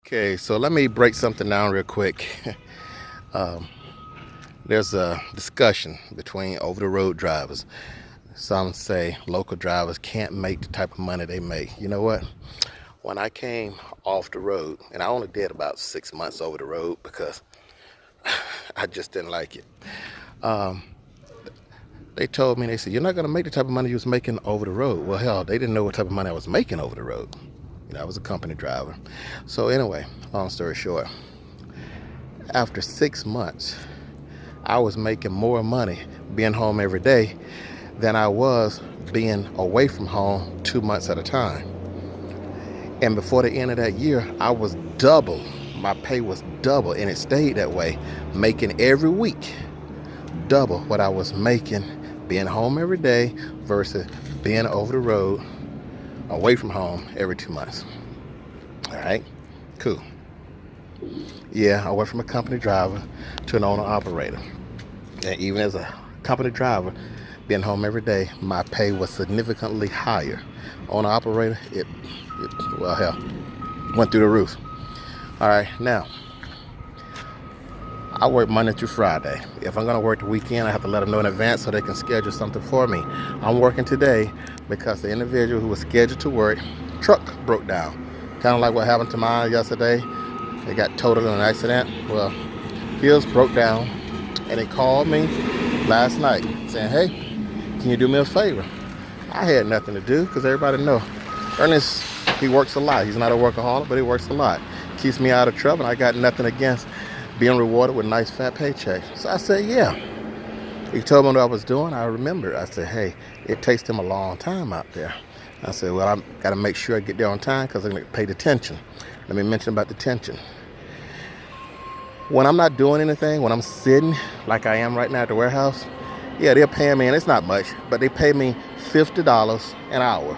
Okay, so let me break something down real quick. um, there's a discussion between over-the-road drivers. Some say local drivers can't make the type of money they make. You know what? When I came off the road, and I only did about 6 months over the road because I just didn't like it. Um, they told me, they said, you're not going to make the type of money you was making over the road. Well, hell, they didn't know what type of money I was making over the road. I was a company driver. So anyway, long story short, after 6 months, I was making more money being home every day than I was being away from home 2 months at a time. And before the end of that year, I was double. My pay was double, and it stayed that way, making every week double what I was making being home every day versus being over the road, away from home every 2 months. All right, cool. Yeah, I went from a company driver to an owner operator. And even as a company driver, being home every day, my pay was significantly higher. Owner operator, well, hell, went through the roof. All right, now, I work Monday through Friday. If I'm going to work the weekend, I have to let them know in advance so they can schedule something for me. I'm working today because the individual who was scheduled to work, truck broke down. Kind of like what happened to mine yesterday. They got totaled in an accident. Well, his broke down, and they called me last night saying, hey, can you do me a favor? I had nothing to do because everybody know Ernest, he works a lot. He's not a workaholic, but he works a lot. Keeps me out of trouble, and I got nothing against being rewarded with a nice fat paycheck. So I said, yeah. He told me what I was doing. I remember. I said, hey, it takes them a long time out there. I said, well, I got to make sure I get there on time because they're going to pay detention. Let me mention about detention. When I'm not doing anything, when I'm sitting like I am right now at the warehouse, yeah, they're paying me, and it's not much, but they pay me $50 an hour.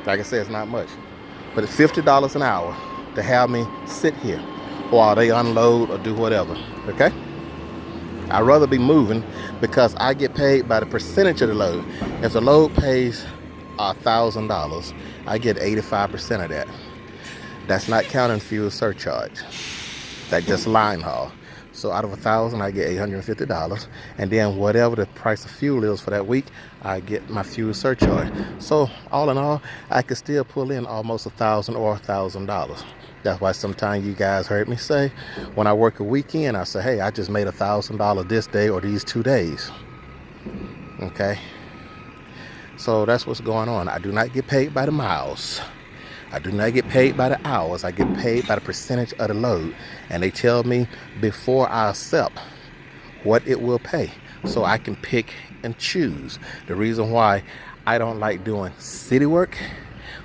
Like I said, it's not much, but it's $50 an hour to have me sit here while they unload or do whatever, okay? I'd rather be moving because I get paid by the percentage of the load. If the load pays $1,000, I get 85% of that. That's not counting fuel surcharge. That's just line haul. So out of 1,000, I get $850, and then whatever the price of fuel is for that week, I get my fuel surcharge. So all in all, I could still pull in almost $1,000 or $1,000. That's why sometimes you guys heard me say, when I work a weekend, I say, hey, I just made $1,000 this day or these 2 days. Okay? So that's what's going on. I do not get paid by the miles. I do not get paid by the hours. I get paid by the percentage of the load. And they tell me before I accept what it will pay, so I can pick and choose. The reason why I don't like doing city work,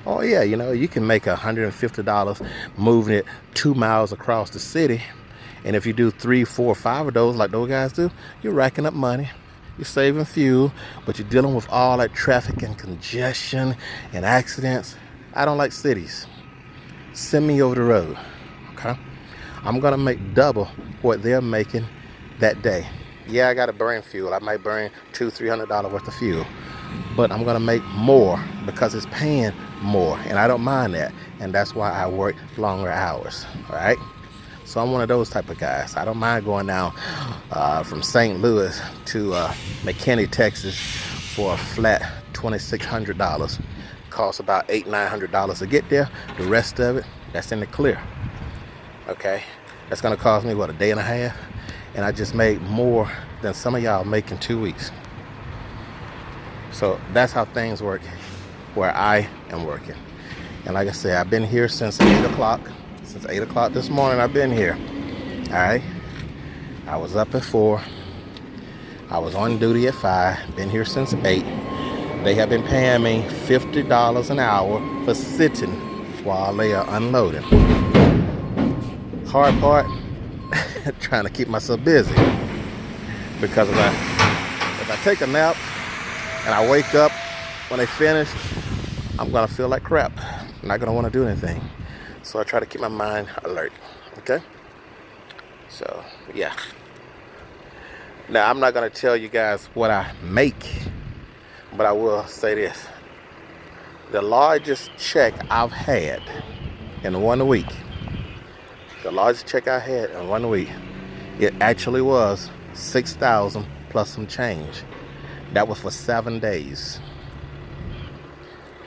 oh yeah, you can make $150 moving it 2 miles across the city. And if you do 3, 4, 5 of those like those guys do, you're racking up money. You're saving fuel, but you're dealing with all that traffic and congestion and accidents. I don't like cities. Send me over the road, okay? I'm gonna make double what they're making that day. Yeah, I gotta burn fuel. I might burn $200-300 worth of fuel, but I'm gonna make more because it's paying more, and I don't mind that. And that's why I work longer hours, all right? So I'm one of those type of guys. I don't mind going down from St. Louis to McKinney, Texas for a flat $2,600. Costs about $800-900 to get there. The rest of it, that's in the clear. Okay, that's gonna cost me a day and a half, and I just made more than some of y'all make in 2 weeks. So that's how things work where I am working. And like I said, I've been here since 8 o'clock. Since 8 o'clock this morning, I've been here. All right, I was up at 4. I was on duty at 5. Been here since 8. They have been paying me $50 an hour for sitting while they are unloading. Hard part, trying to keep myself busy. Because if I take a nap and I wake up when they finish, I'm gonna feel like crap. I'm not gonna want to do anything. So I try to keep my mind alert. Okay? So yeah. Now I'm not gonna tell you guys what I make, but I will say this. The largest check I've had in 1 week The largest check I had in 1 week, it actually was $6,000 plus some change. That was for 7 days.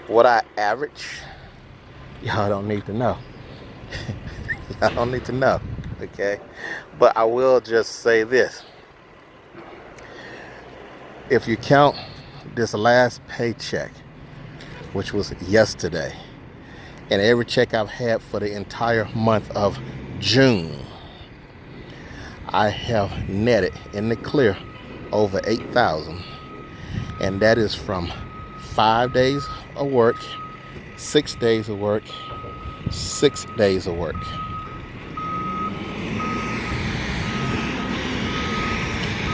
What I average, y'all don't need to know. Y'all don't need to know, okay? But I will just say this. If you count this last paycheck, which was yesterday, and every check I've had for the entire month of June, I have netted in the clear over $8,000, and that is from 5 days of work, 6 days of work, 6 days of work.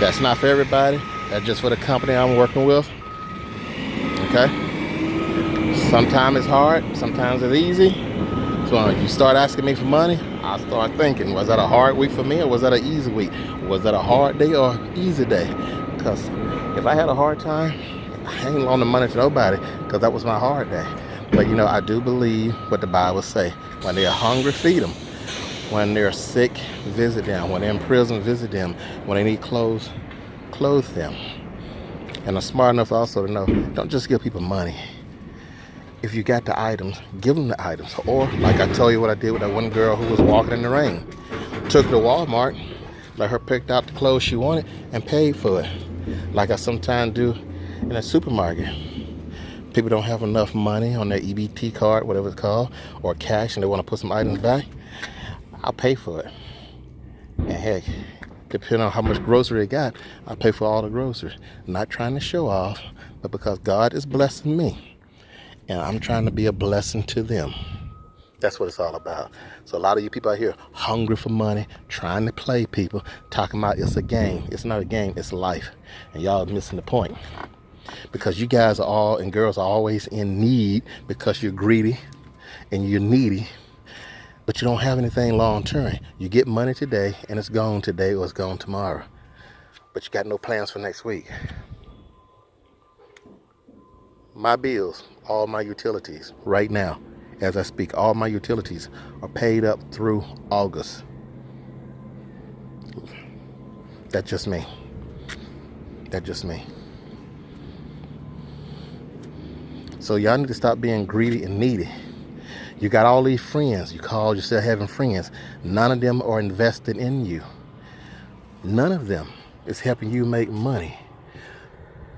That's not for everybody. That's just for the company I'm working with. Okay? Sometimes it's hard, sometimes it's easy. So when you start asking me for money, I start thinking, was that a hard week for me or was that an easy week? Was that a hard day or easy day? Because if I had a hard time, I ain't loaning money to nobody because that was my hard day. But you know, I do believe what the Bible say. When they're hungry, feed them. When they're sick, visit them. When they're in prison, visit them. When they need clothes, clothe them. And I'm smart enough also to know, don't just give people money. If you got the items, give them the items. Or, like I told you what I did with that one girl who was walking in the rain. Took her to Walmart, let her pick out the clothes she wanted, and paid for it. Like I sometimes do in a supermarket. People don't have enough money on their EBT card, whatever it's called, or cash, and they want to put some items back. I'll pay for it. And heck, depending on how much grocery they got, I'll pay for all the groceries. Not trying to show off, but because God is blessing me. And I'm trying to be a blessing to them. That's what it's all about. So a lot of you people out here hungry for money, trying to play people, talking about it's a game. It's not a game, it's life. And y'all are missing the point. Because you guys are all, and girls are always in need because you're greedy and you're needy. But you don't have anything long term. You get money today and it's gone today or it's gone tomorrow. But you got no plans for next week. My bills, all my utilities, right now, as I speak, all my utilities are paid up through August. That's just me. That's just me. So y'all need to stop being greedy and needy. You got all these friends. You call yourself having friends. None of them are invested in you. None of them is helping you make money.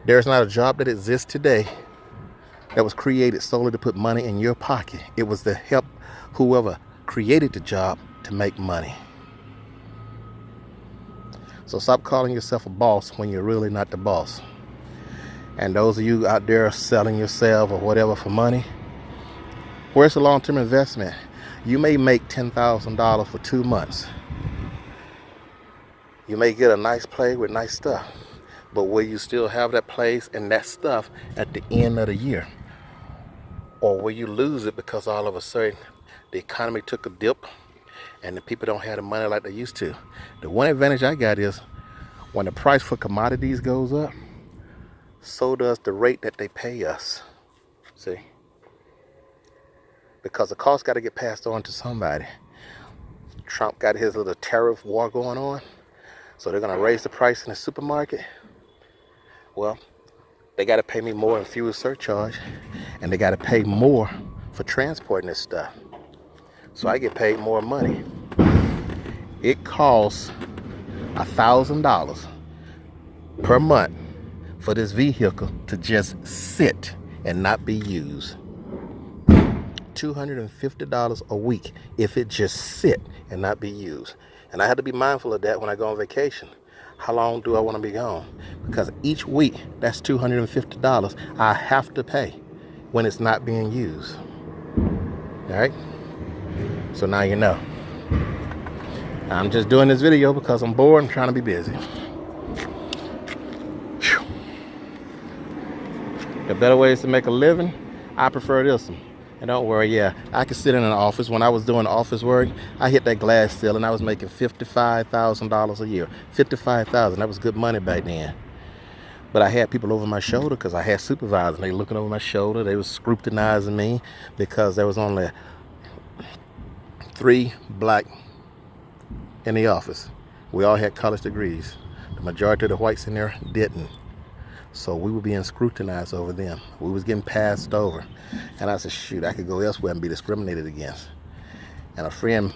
There's not a job that exists today that was created solely to put money in your pocket. It was to help whoever created the job to make money. So stop calling yourself a boss when you're really not the boss. And those of you out there selling yourself or whatever for money, where's the long-term investment? You may make $10,000 for 2 months. You may get a nice place with nice stuff, but will you still have that place and that stuff at the end of the year? Or will you lose it because all of a sudden the economy took a dip and the people don't have the money like they used to? The one advantage I got is when the price for commodities goes up, so does the rate that they pay us. See? Because the cost got to get passed on to somebody. Trump got his little tariff war going on, so they're going to raise the price in the supermarket. Well, they got to pay me more in fuel surcharge, and they got to pay more for transporting this stuff. So I get paid more money. It costs $1,000 per month for this vehicle to just sit and not be used. $250 a week if it just sit and not be used. And I have to be mindful of that when I go on vacation. How long do I want to be gone? Because each week, that's $250 I have to pay when it's not being used. All right? So now you know. I'm just doing this video because I'm bored and trying to be busy. Whew. The better ways to make a living, I prefer this one. And don't worry, yeah, I could sit in an office. When I was doing office work, I hit that glass ceiling. I was making $55,000 a year. $55,000, that was good money back then. But I had people over my shoulder because I had supervisors. They looking over my shoulder. They was scrutinizing me because there was only 3 black in the office. We all had college degrees. The majority of the whites in there didn't. So we were being scrutinized over them. We was getting passed over. And I said, shoot, I could go elsewhere and be discriminated against. And a friend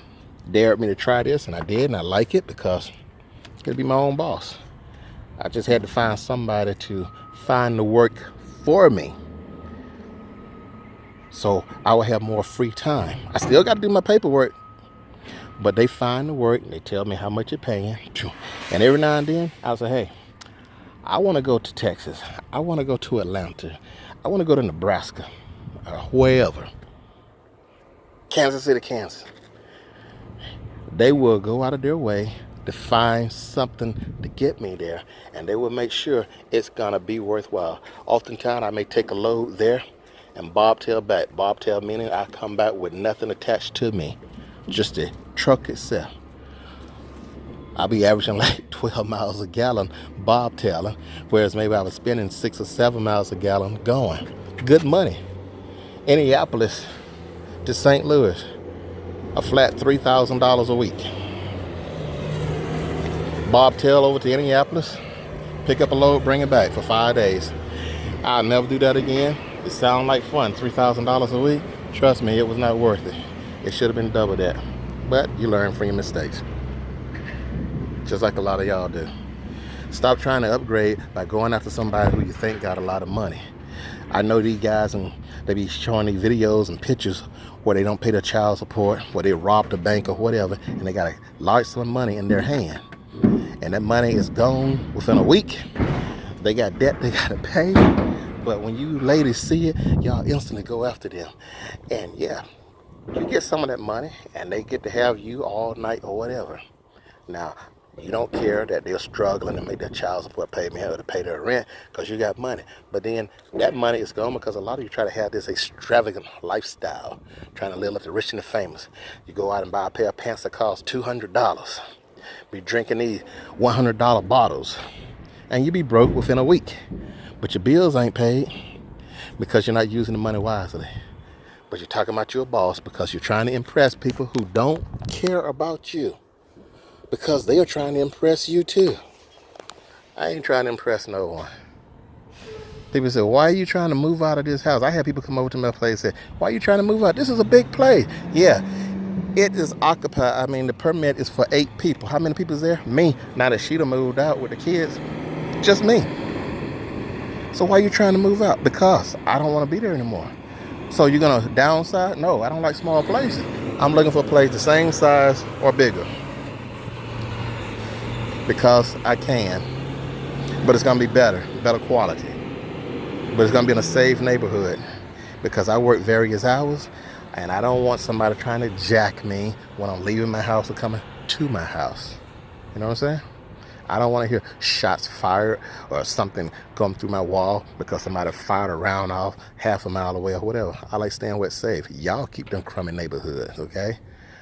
dared me to try this, and I did, and I like it because I could be my own boss. I just had to find somebody to find the work for me, so I will have more free time. I still got to do my paperwork, but they find the work, and they tell me how much you're paying. And every now and then, I'll say, hey, I want to go to Texas. I want to go to Atlanta. I want to go to Nebraska, or wherever. Kansas City, Kansas. They will go out of their way to find something to get me there, and they will make sure it's gonna be worthwhile. Oftentimes I may take a load there and bobtail back. Bobtail meaning I come back with nothing attached to me, just the truck itself. I'll be averaging like 12 miles a gallon bobtailing, whereas maybe I was spending 6 or 7 miles a gallon going. Good money. Indianapolis to St. Louis, a flat $3,000 a week. Bobtail over to Indianapolis, pick up a load, bring it back for 5 days. I'll never do that again. It sounds like fun, $3,000 a week. Trust me, it was not worth it. It should have been double that. But you learn from your mistakes, just like a lot of y'all do. Stop trying to upgrade by going after somebody who you think got a lot of money. I know these guys, and they be showing these videos and pictures where they don't pay their child support, where they robbed a bank or whatever, and they got a large sum of money in their hand. And that money is gone within a week. They got debt they gotta pay. But when you ladies see it, y'all instantly go after them. And yeah, you get some of that money, and they get to have you all night or whatever. Now, you don't care that they're struggling to make their child support payment or to pay their rent because you got money. But then that money is gone because a lot of you try to have this extravagant lifestyle, trying to live like the rich and the famous. You go out and buy a pair of pants that cost $200. Be drinking these $100 bottles, and you be broke within a week. But your bills ain't paid because you're not using the money wisely. But you're talking about your boss because you're trying to impress people who don't care about you, because they are trying to impress you too. I ain't trying to impress no one. People say, why are you trying to move out of this house? I had people come over to my place and say, why are you trying to move out? This is a big place. Yeah, it is occupied. I mean, the permit is for 8 people. How many people is there? Me. Now that she done moved out with the kids, just me. So why are you trying to move out? Because I don't want to be there anymore. So you're going to downsize? No, I don't like small places. I'm looking for a place the same size or bigger, because I can. But it's going to be better quality. But it's going to be in a safe neighborhood, because I work various hours, and I don't want somebody trying to jack me when I'm leaving my house or coming to my house. You know what I'm saying? I don't want to hear shots fired or something come through my wall because somebody fired a round off half a mile away or whatever. I like staying where it's safe. Y'all keep them crummy neighborhoods, okay?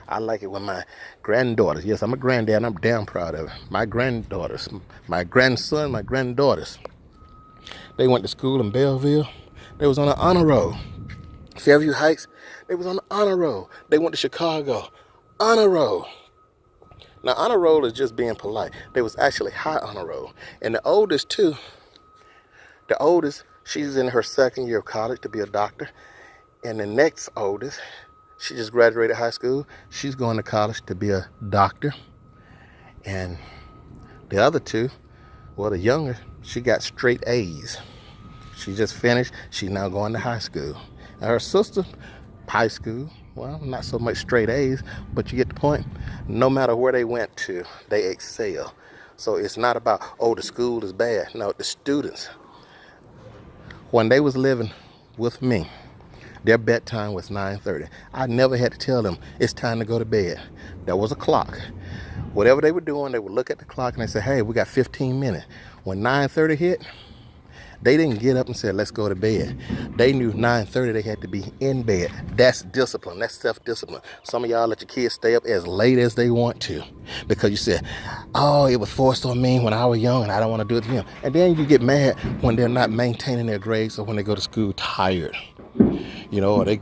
I like it when my granddaughters, yes, I'm a granddad and I'm damn proud of it. My granddaughters, my grandson, my granddaughters, they went to school in Belleville. They was on an honor roll. Fairview Heights, they was on the honor roll. They went to Chicago, honor roll. Now, honor roll is just being polite. They was actually high honor roll. And the oldest, too, she's in her 2nd year of college to be a doctor. And the next oldest, she just graduated high school. She's going to college to be a doctor. And the other 2, well, the younger, she got straight A's. She just finished. She's now going to high school. And her sister, high school, well, not so much straight A's, but you get the point. No matter where they went to, they excel. So it's not about, oh, the school is bad. No, the students, when they was living with me, their bedtime was 9:30. I never had to tell them it's time to go to bed. There was a clock. Whatever they were doing, they would look at the clock and they say, hey, we got 15 minutes. When 9:30 hit, they didn't get up and say, let's go to bed. They knew 9:30 they had to be in bed. That's discipline. That's self-discipline. Some of y'all let your kids stay up as late as they want to because you said, oh, it was forced on me when I was young and I don't want to do it to them. And then you get mad when they're not maintaining their grades or when they go to school tired. You know, or they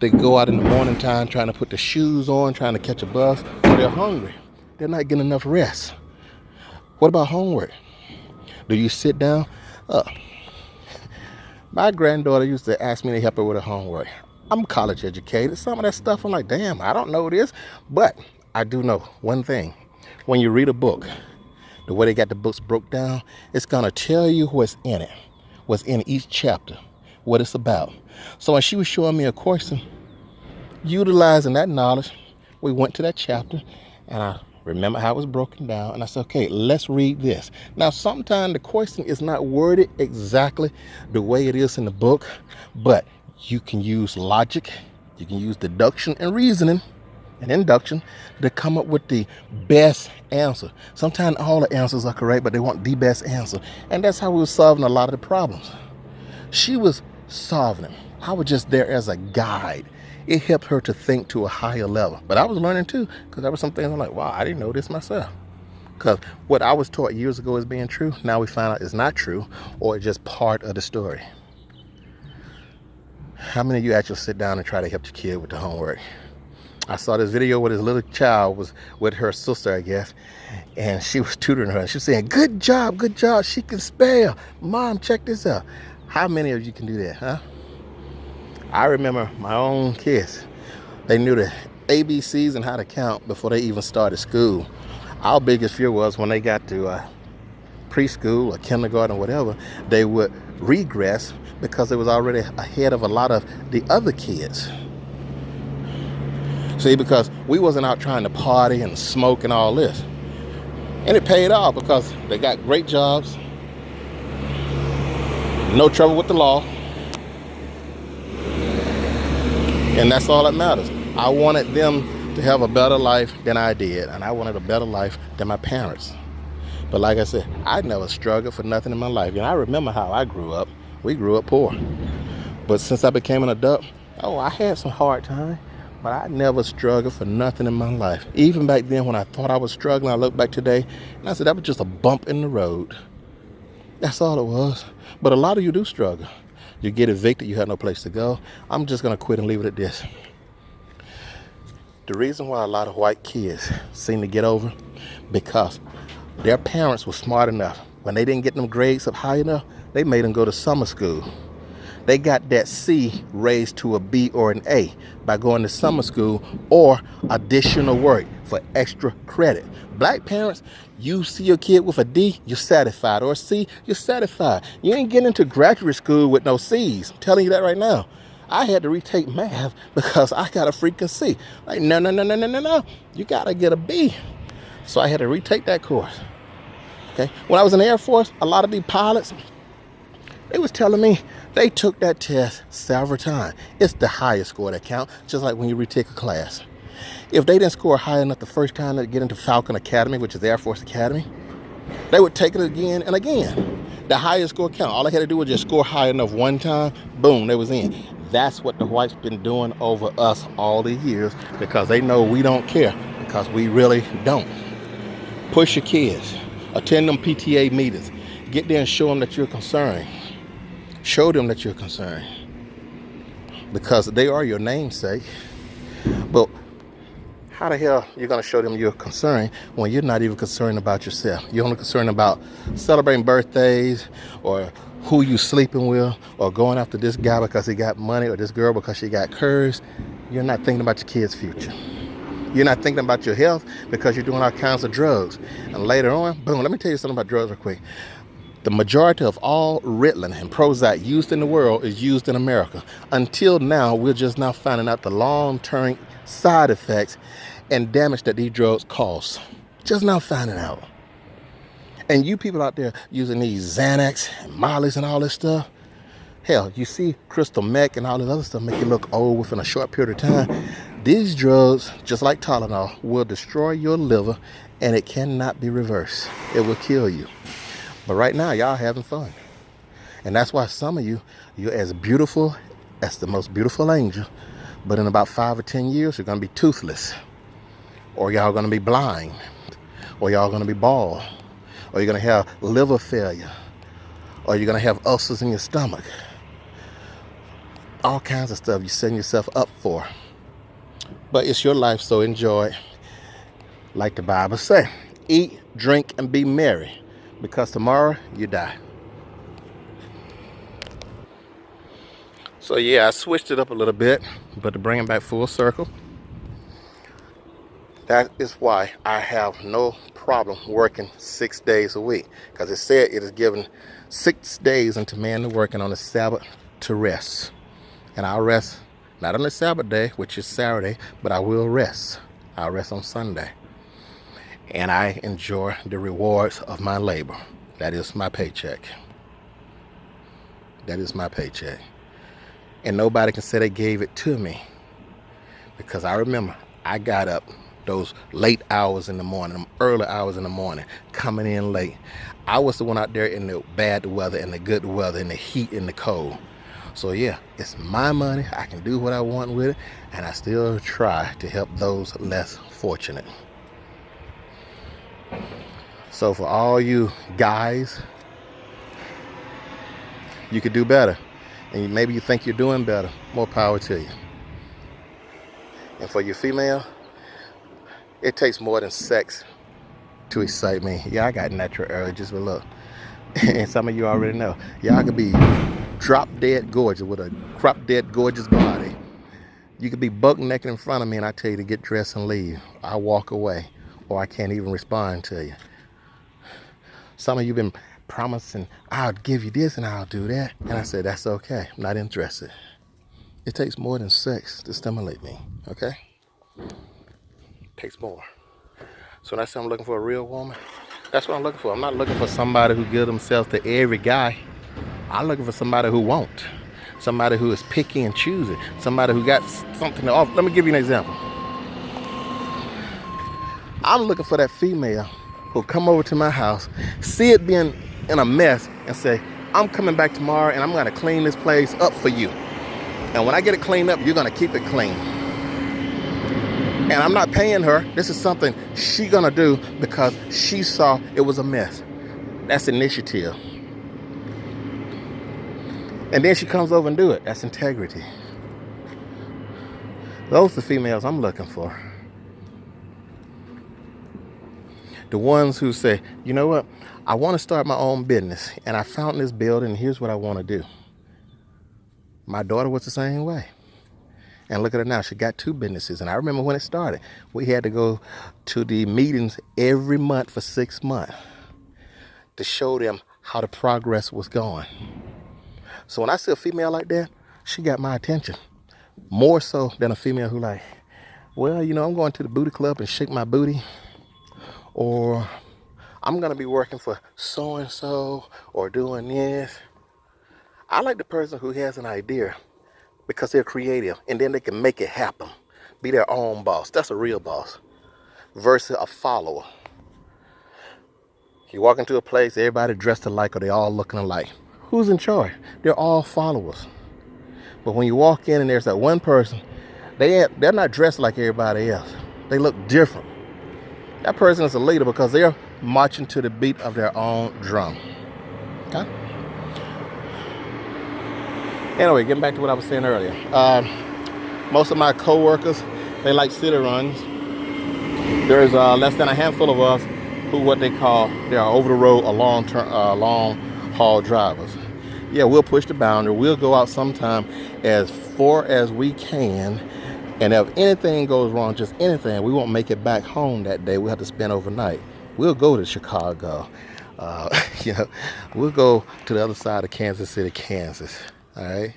go out in the morning time trying to put the shoes on, trying to catch a bus, or they're hungry. they're not getting enough rest. What about homework? Do you sit down? My granddaughter used to ask me to help her with her homework. I'm college educated. Some of that stuff, I'm like, damn, I don't know this. But I do know one thing. When you read a book, the way they got the books broke down, it's going to tell you what's in it, what's in each chapter, what it's about. So when she was showing me a question, utilizing that knowledge, we went to that chapter, and I remember how it was broken down, and I said, okay, let's read this. Now, sometimes the question is not worded exactly the way it is in the book, but you can use logic, you can use deduction and reasoning and induction to come up with the best answer. Sometimes all the answers are correct, but they want the best answer. And that's how we were solving a lot of the problems. She was solving them. I was just there as a guide. It helped her to think to a higher level. But I was learning too, because there were some things I'm like, wow, I didn't know this myself. Because what I was taught years ago as being true, now we find out is not true, or it's just part of the story. How many of you actually sit down and try to help your kid with the homework? I saw this video where this little child was with her sister, I guess, and she was tutoring her. She was saying, good job, she can spell. Mom, check this out. How many of you can do that, huh? I remember my own kids. They knew the ABCs and how to count before they even started school. Our biggest fear was when they got to preschool or kindergarten or whatever, they would regress because it was already ahead of a lot of the other kids. See, because we wasn't out trying to party and smoke and all this. And it paid off because they got great jobs, no trouble with the law, and that's all that matters. I wanted them to have a better life than I did, and I wanted a better life than my parents. But like I said, I never struggled for nothing in my life. I remember how I grew up. We grew up poor. But since I became an adult, I had some hard times, but I never struggled for nothing in my life. Even back then when I thought I was struggling, I look back today, and I said, that was just a bump in the road. That's all it was. But a lot of you do struggle. You get evicted, you have no place to go. I'm just going to quit and leave it at this. The reason why a lot of white kids seem to get over, because their parents were smart enough. When they didn't get them grades up high enough, they made them go to summer school. They got that C raised to a B or an A by going to summer school or additional work for extra credit. Black parents, you see your kid with a D, you're satisfied, or a C, you're satisfied. You ain't getting into graduate school with no C's. I'm telling you that right now. I had to retake math because I got a freaking C. Like, no. You got to get a B. So I had to retake that course. Okay. When I was in the Air Force, a lot of these pilots, they was telling me they took that test several times. It's the highest score that count, just like when you retake a class. If they didn't score high enough the first time to get into Falcon Academy, which is the Air Force Academy, they would take it again and again. The highest score count. All they had to do was just score high enough one time, boom, they was in. That's what the whites been doing over us all the years, because they know we don't care, because we really don't. Push your kids. Attend them PTA meetings. Get there and show them that you're concerned. Show them that you're concerned, because they are your namesake. But how the hell you're going to show them you're concerned when you're not even concerned about yourself? You're only concerned about celebrating birthdays, or who you sleeping with, or going after this guy because he got money, or this girl because she got curves. You're not thinking about your kid's future. You're not thinking about your health because you're doing all kinds of drugs. And later on, boom, let me tell you something about drugs real quick. The majority of all Ritalin and Prozac used in the world is used in America. Until now, we're just now finding out the long-term side effects and damage that these drugs cause. Just now finding out. And you people out there using these Xanax and Molly's and all this stuff, hell, you see crystal meth and all this other stuff make you look old within a short period of time. These drugs, just like Tylenol, will destroy your liver, and it cannot be reversed. It will kill you. But right now, y'all having fun. And that's why some of you, you're as beautiful as the most beautiful angel, but in about 5 or 10 years, you're going to be toothless. Or y'all going to be blind. Or y'all going to be bald. Or you're going to have liver failure. Or you're going to have ulcers in your stomach. All kinds of stuff you're setting yourself up for. But it's your life, so enjoy it. Like the Bible say, eat, drink, and be merry, because tomorrow you die. So yeah, I switched it up a little bit, but to bring it back full circle, that is why I have no problem working 6 days a week, because it said it is given 6 days unto man to work, and on the Sabbath to rest. And I'll rest not on the Sabbath day, which is Saturday, but I will rest. I'll rest on Sunday. And I enjoy the rewards of my labor. That is my paycheck. That is my paycheck. And nobody can say they gave it to me, because I remember I got up those late hours in the morning, them early hours in the morning, coming in late. I was the one out there in the bad weather and the good weather, in the heat and the cold. So yeah, it's my money. I can do what I want with it, and I still try to help those less fortunate. So for all you guys, you could do better. And maybe you think you're doing better. More power to you. And for your female, it takes more than sex to excite me. Yeah, I got natural urges, but look, and some of you already know, y'all could be drop dead gorgeous with a crop dead gorgeous body. You could be buck naked in front of me and I tell you to get dressed and leave. I walk away, or I can't even respond to you. Some of you been promising, I'll give you this and I'll do that. And I said, that's okay. I'm not interested. It takes more than sex to stimulate me, okay? It takes more. So when I say I'm looking for a real woman, that's what I'm looking for. I'm not looking for somebody who gives themselves to every guy. I'm looking for somebody who won't. Somebody who is picky and choosy. Somebody who got something to offer. Let me give you an example. I'm looking for that female who'll come over to my house, see it being in a mess, and say, I'm coming back tomorrow and I'm gonna clean this place up for you. And when I get it cleaned up, you're gonna keep it clean. And I'm not paying her. This is something she's gonna do because she saw it was a mess. That's initiative. And then she comes over and do it. That's integrity. Those are the females I'm looking for. The ones who say, you know what? I want to start my own business, and I found this building, and here's what I want to do. My daughter was the same way. And look at her now. She got 2 businesses. And I remember when it started, we had to go to the meetings every month for 6 months to show them how the progress was going. So when I see a female like that, she got my attention. More so than a female who like, well, you know, I'm going to the booty club and shake my booty. Or I'm going to be working for so-and-so or doing this. I like the person who has an idea because they're creative and then they can make it happen. Be their own boss. That's a real boss versus a follower. You walk into a place, everybody dressed alike or they all looking alike. Who's in charge? They're all followers. But when you walk in and there's that one person, they're not dressed like everybody else. They look different. That person is a leader because they're marching to the beat of their own drum. Okay? Anyway, getting back to what I was saying earlier. Most of my co-workers, they like city runs. There's less than a handful of us who what they call, they are over the road or long haul drivers. Yeah, we'll push the boundary. We'll go out sometime as far as we can. And if anything goes wrong, just anything, we won't make it back home that day. We'll have to spend overnight. We'll go to Chicago. We'll go to the other side of Kansas City, Kansas. All right.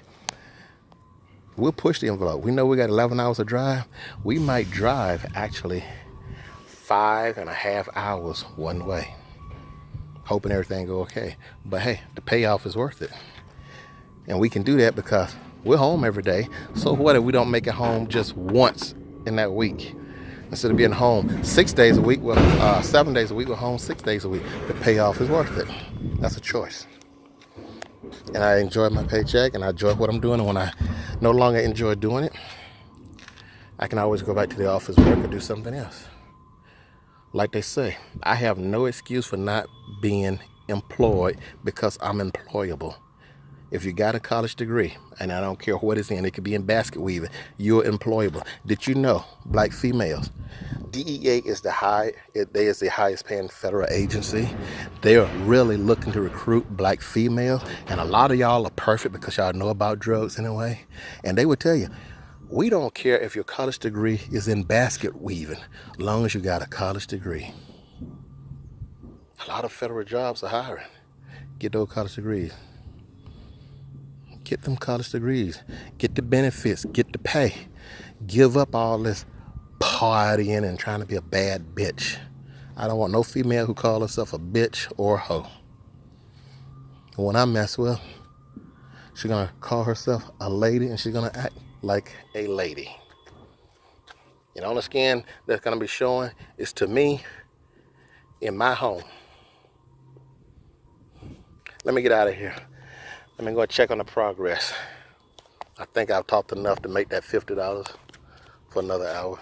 We'll push the envelope. We know we got 11 hours to drive. We might drive actually 5.5 hours one way, hoping everything go okay. But hey, the payoff is worth it. And we can do that because we're home every day. So what if we don't make it home just once in that week? Instead of being home 6 days a week, 7 days a week, we're home 6 days a week. The payoff is worth it. That's a choice. And I enjoy my paycheck and I enjoy what I'm doing. And when I no longer enjoy doing it, I can always go back to the office work or do something else. Like they say, I have no excuse for not being employed because I'm employable. If you got a college degree, and I don't care what it's in, it could be in basket weaving, you're employable. Did you know black females, DEA is the highest paying federal agency. They are really looking to recruit black females, and a lot of y'all are perfect because y'all know about drugs anyway. And they would tell you, we don't care if your college degree is in basket weaving, as long as you got a college degree. A lot of federal jobs are hiring. Get those college degrees. Get them college degrees. Get the benefits. Get the pay. Give up all this partying and trying to be a bad bitch. I don't want no female who calls herself a bitch or a hoe. And when I mess with her, she's going to call herself a lady and she's going to act like a lady. And the only skin that's going to be showing is to me in my home. Let me get out of here. Let me go check on the progress. I think I've talked enough to make that $50 for another hour.